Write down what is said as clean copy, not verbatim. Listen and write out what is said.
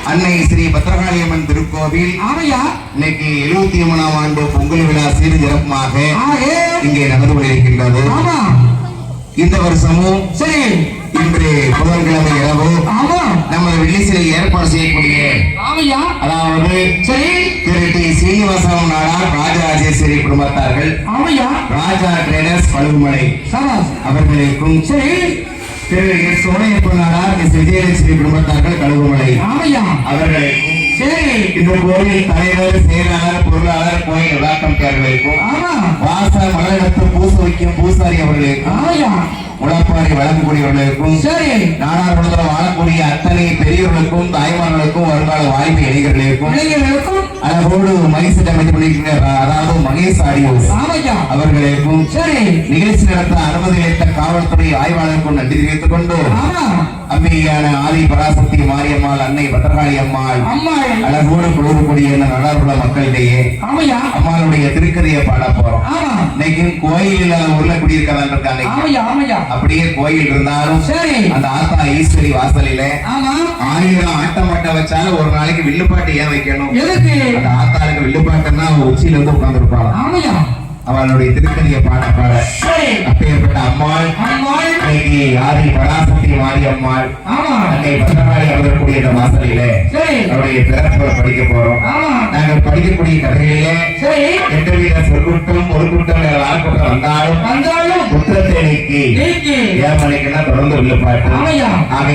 அன்னை ஸ்ரீ பத்ரகாளியம்மன் திருக்கோவில் ஆமையா இன்னைக்கு 73ஆம் ஆண்டு பொங்கல் விழா சீர் சிறப்புமாக இங்கே நடந்து கொண்டிருக்கின்றது. ஆமா, இந்த வருஷமும் சரி இன்று புதன்கிழமை இரவு நமது வெள்ளிசிலையில் ஏற்பாடு செய்யக்கூடிய ஆமையா அதாவது சரி திரு டி சீனிவாசம் நாடார் ராஜராஜேஸ்வரி குடும்பத்தார்கள் ஆமையா ராஜா ட்ரேடர்ஸ் பழுகுமலை சபாஸ் அவர்களுக்கும் சரி திரு எஸ் சோனையப்ப நாடார் எஸ் விஜயலட்சுமி குடும்பத்தார்கள் கழுகுமலை ஆமையா அவர்களுக்கும் சரி இந்த கோயில் தலைவர் செயலாளர் பொருளாளர் கோயில் விழாக்கம் தேர்தலுக்கும் ஆமா வாச மலரிடத்து பூச வைக்கும் பூசாரி அவர்களுக்கும் ஆமையா உடப்பாடி வழங்கக்கூடியவர்களுக்கும் சரி நாடார் குடும்பத்தில் வாழக்கூடிய அத்தனை பெரியவர்களுக்கும் தாய்மார்களுக்கும் வருங்கால வாய்ப்பு இளைஞர்களுக்கும் இளைஞர்களுக்கும் அதோடு மைசெட் அமைத்து கொண்டிருக்கிற அதாவது மகேஷ் ஆடியோஸ் ஆமையா அவர்களுக்கும் சரி நிகழ்ச்சி நடத்த அனுமதி அளித்த காவல்துறை ஆய்வாளருக்கும் நன்றி தெரிவித்துக் கொண்டு ஆமா அம்பிகையான ஆதி பராசக்தி மாரியம்மாள் அன்னை பத்ரகாளி அம்மாள் அம்மாள் அழகோடு குழுக்கூடிய நடார்புல மக்களிடையே ஆமையா அம்மாளுடைய திருக்கதையை பாட போறோம். ஆமா இன்னைக்கு கோயில் இல்லாத ஊர்ல குடியிருக்கலாம் இருக்காங்க. ஆமையா ஆமையா அப்படியே கோயில் இருந்தாலும் சரி அந்த ஆத்தா ஈஸ்வரி வாசலில ஆமா 1000 ஆட்டமாட்ட வச்சாலும் ஒரு நாளைக்கு வில்லுப்பாட்டு ஏன் வைக்கணும்? எதுக்கு? அந்த ஆத்தாளுக்கு வில்லுப்பாட்டுன்னா உச்சியில இருந்து உட்கார்ந்து இருப்பாங்க. ஆமையா அவளுடைய திருக்கதியை பாட பாட அப்பேற்பட்ட அம்மாள் அம்மாள் இன்னைக்கு ஆதி பராசக்தி மாரியம்மாள் ஆமா அன்னை பத்ரகாளி அவர்களுடைய இந்த வாசலில சரி அவருடைய பிறப்புகளை படிக்க போறோம். ஆமா நாங்கள் படிக்கக்கூடிய கதையிலே சரி எந்தவித சொற்குற்றம் ஒரு குற்றம் ஆட்குற்றம் வந்தாலும் வந்தாலும் குற்றத்தை நீக்கி நீக்கி ஏன் மணிக்குன்னா தொடர்ந்து வில்லுப்பாட்டு ஆமையா ஆக